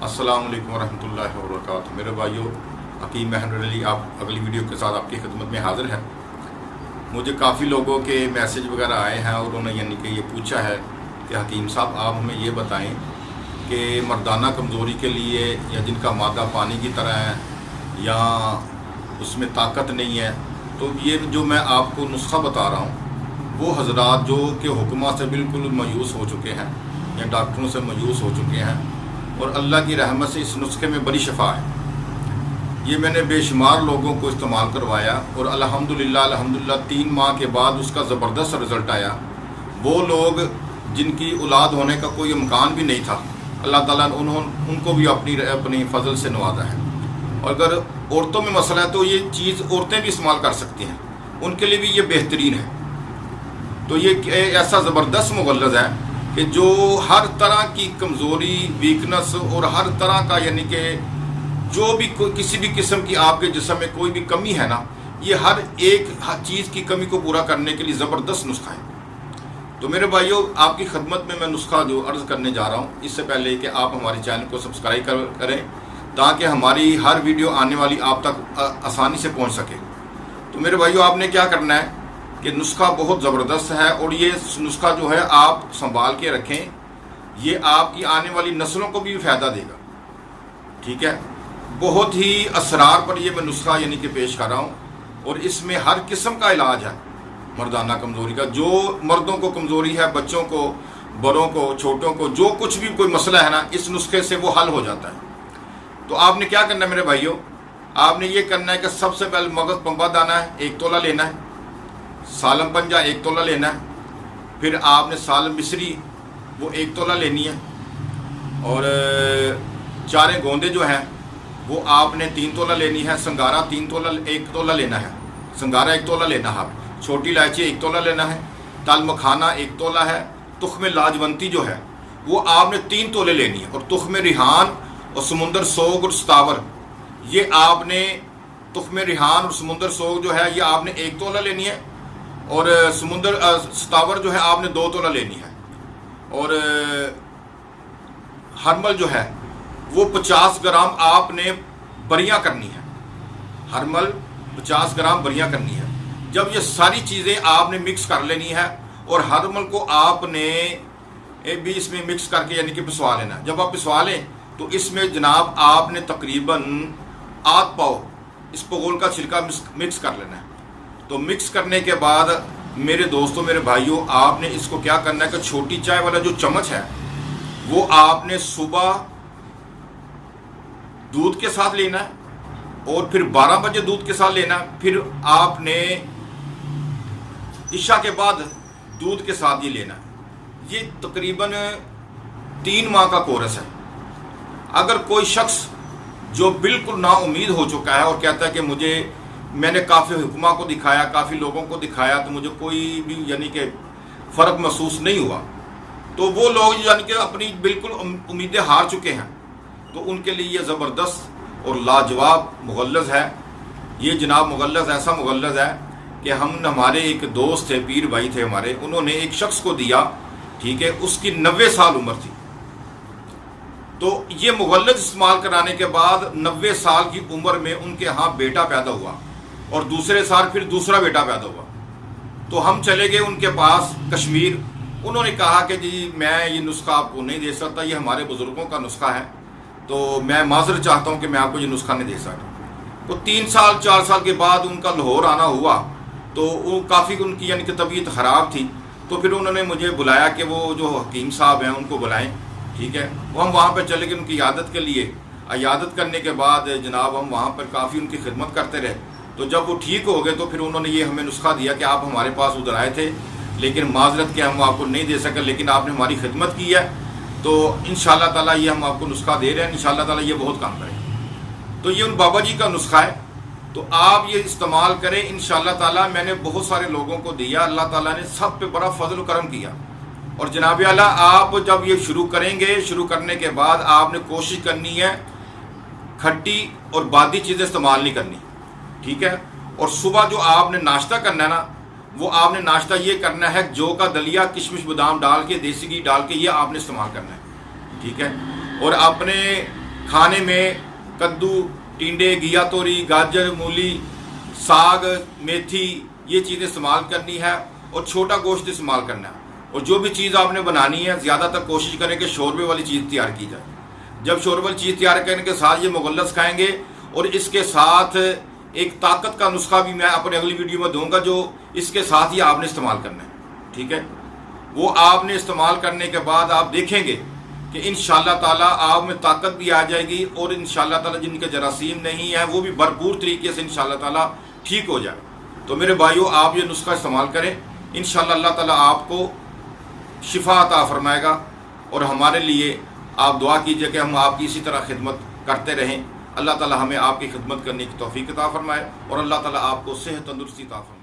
अस्सलाम वालेकुम रहमतुल्लाहि व बरकातुहू। मेरे भाइयों, हकीम महमूद अली आप अगली वीडियो के साथ आपकी खिदमत में हाज़िर है। मुझे काफ़ी लोगों के मैसेज वगैरह आए हैं और उन्होंने यानी कि ये पूछा है कि हकीम साहब आप हमें ये बताएं कि मर्दाना कमज़ोरी के लिए या जिनका मादा पानी की तरह है या उसमें ताकत नहीं है, तो ये जो मैं आपको नुस्खा बता रहा हूँ वो हजरात जो कि हुक्मा से बिल्कुल मायूस हो चुके हैं या डॉक्टरों से मायूस हो चुके हैं और अल्लाह की रहमत से इस नुस्खे में बड़ी शफा है। ये मैंने बेशुमार लोगों को इस्तेमाल करवाया और अल्हम्दुलिल्लाह 3 माह के बाद उसका ज़बरदस्त रिज़ल्ट आया। वो लोग जिनकी औलाद होने का कोई इम्कान भी नहीं था, अल्लाह ताला ने उनको भी अपनी फ़ज़ल से नवाजा है। और अगर औरतों में मसला है तो ये चीज़ औरतें भी इस्तेमाल कर सकती हैं, उनके लिए भी ये बेहतरीन है। तो ये ऐसा ज़बरदस्त मुगल्लज़ है कि जो हर तरह की कमज़ोरी, वीकनेस और हर तरह का यानी कि जो भी किसी भी किस्म की आपके जिस्म में कोई भी कमी है ना, ये हर चीज़ की कमी को पूरा करने के लिए ज़बरदस्त नुस्खा है। तो मेरे भाइयों, आपकी खिदमत में मैं नुस्खा जो अर्ज़ करने जा रहा हूँ, इससे पहले कि आप हमारे चैनल को सब्सक्राइब करें ताकि हमारी हर वीडियो आने वाली आप तक आसानी से पहुँच सके। तो मेरे भाइयों, आपने क्या करना है कि नुस्खा बहुत ज़बरदस्त है और ये नुस्खा जो है आप संभाल के रखें, ये आपकी आने वाली नस्लों को भी फ़ायदा देगा। ठीक है, बहुत ही असरार पर ये मैं नुस्खा यानी कि पेश कर रहा हूँ और इसमें हर किस्म का इलाज है मर्दाना कमज़ोरी का। जो मर्दों को कमज़ोरी है, बच्चों को, बड़ों को, छोटों को, जो कुछ भी कोई मसला है ना, इस नुस्खे से वो हल हो जाता है। तो आपने क्या करना है मेरे भाइयों, आपने ये करना है कि सबसे पहले मगज़ पंबा दाना है 1 तोला लेना है, सालम पंजा 1 तोला लेना है, फिर आपने सालम मिश्री वो 1 तोला लेनी है और चारें गोंदे जो हैं वो आपने 3 तोला लेनी है, संगारा 1 तोला लेना है, संगारा 1 तोला लेना है, छोटी इलायची 1 तोला लेना है, तल मखाना 1 तोला है, तुख्म लाजवंती जो है वो आपने 3 तोले लेनी है और तुख्म रिहान और समुंदर सोग और सतावर ये आपने तुख्म रिहान और समुंदर सोग जो है ये आपने 1 तोला लेनी है और समुंदर सतावर जो है आपने 2 तोला लेनी है और हरमल जो है वो 50 ग्राम आपने बरियां करनी है, हरमल 50 ग्राम बरियां करनी है। जब ये सारी चीज़ें आपने मिक्स कर लेनी है और हरमल को आपने भी इसमें मिक्स करके यानी कि पिसवा लेना है। जब आप पिसवा लें तो इसमें जनाब आपने तकरीबन आध पाव इस पगोल का छिलका मिक्स कर लेना है। तो मिक्स करने के बाद मेरे दोस्तों, मेरे भाइयों, आपने इसको क्या करना है कि छोटी चाय वाला जो चम्मच है वो आपने सुबह दूध के साथ लेना है और फिर 12 बजे दूध के साथ लेना है, फिर आपने इशा के बाद दूध के साथ ये लेना है। ये तकरीबन 3 माह का कोर्स है। अगर कोई शख्स जो बिल्कुल नाउम्मीद हो चुका है और कहता है कि मैंने काफ़ी हुक्मा को दिखाया, काफ़ी लोगों को दिखाया, तो मुझे कोई भी यानी कि फ़र्क महसूस नहीं हुआ, तो वो लोग यानी कि अपनी बिल्कुल उम्मीदें हार चुके हैं, तो उनके लिए ये ज़बरदस्त और लाजवाब मुगल्लज़ है। ये जनाब मुगल्लज़ ऐसा मुगल्लज़ है कि हमारे एक दोस्त थे, पीर भाई थे हमारे, उन्होंने एक शख्स को दिया, ठीक है, उसकी 90 साल उम्र थी। तो ये मुगल्लज़ इस्तेमाल कराने के बाद 90 साल की उम्र में उनके यहाँ बेटा पैदा हुआ और दूसरे साल फिर दूसरा बेटा पैदा हुआ। तो हम चले गए उनके पास कश्मीर। उन्होंने कहा कि जी मैं ये नुस्खा आपको नहीं दे सकता, ये हमारे बुज़ुर्गों का नुस्खा है, तो मैं माज़रत चाहता हूँ कि मैं आपको ये नुस्खा नहीं दे सकता। तो 3 साल 4 साल के बाद उनका लाहौर आना हुआ, तो वो काफ़ी उनकी यानी कि तबीयत ख़राब थी। तो फिर उन्होंने मुझे बुलाया कि वो जो हकीम साहब हैं उनको बुलाएँ, ठीक है। वो हम वहाँ पर चले गए उनकी इयादत के लिए। इयादत करने के बाद जनाब हम वहाँ पर काफ़ी उनकी खिदमत करते रहे। तो जब वो ठीक हो गए तो फिर उन्होंने ये हमें नुस्खा दिया कि आप हमारे पास उधर आए थे लेकिन माजरत के हम आपको नहीं दे सके, लेकिन आपने हमारी खिदमत की है, तो इंशाअल्लाह ताला ये हम आपको नुस्खा दे रहे हैं, इंशाअल्लाह ताला ये बहुत काम करेगा। तो ये उन बाबा जी का नुस्खा है, तो आप ये इस्तेमाल करें इंशाअल्लाह ताला। मैंने बहुत सारे लोगों को दिया, अल्लाह ताला ने सब पे बड़ा फजल करम किया। और जनाब आला, आप जब ये शुरू करेंगे, शुरू करने के बाद आपने कोशिश करनी है खट्टी और बादी चीज़ें इस्तेमाल नहीं करनी, ठीक है। और सुबह जो आपने नाश्ता करना है ना, वो आपने नाश्ता ये करना है जौ का दलिया, किशमिश बादाम डाल के, देसी घी डाल के, ये आपने इस्तेमाल करना है, ठीक है। और अपने کھانے میں کدو، ٹینڈے، گھیا توری، گاجر، مولی، ساگ، میتھی، یہ چیزیں استعمال کرنی ہے اور چھوٹا گوشت استعمال کرنا ہے۔ اور جو بھی چیز آپ نے بنانی ہے زیادہ تر کوشش کریں کہ شوربے والی چیز تیار کی جائے۔ جب شوربے والی چیز تیار کرنے کے ساتھ یہ مغلظ کھائیں گے، اور اس کے ساتھ ایک طاقت کا نسخہ بھی میں اپنے اگلی ویڈیو میں دوں گا جو اس کے ساتھ ہی آپ نے استعمال کرنا ہے، ٹھیک ہے؟ وہ آپ نے استعمال کرنے کے بعد آپ دیکھیں گے کہ انشاءاللہ تعالیٰ آپ میں طاقت بھی آ جائے گی، اور انشاءاللہ تعالیٰ جن کے جراثیم نہیں ہیں وہ بھی بھرپور طریقے سے انشاءاللہ تعالیٰ ٹھیک ہو جائے۔ تو میرے بھائیوں، آپ یہ نسخہ استعمال کریں، انشاءاللہ اللہ تعالیٰ آپ کو شفا عطا فرمائے گا، اور ہمارے لیے آپ دعا کیجئے کہ ہم آپ کی اسی طرح خدمت کرتے رہیں۔ اللہ تعالیٰ ہمیں آپ کی خدمت کرنے کی توفیق عطا فرمائے، اور اللہ تعالیٰ آپ کو صحت تندرستی عطا فرمائے۔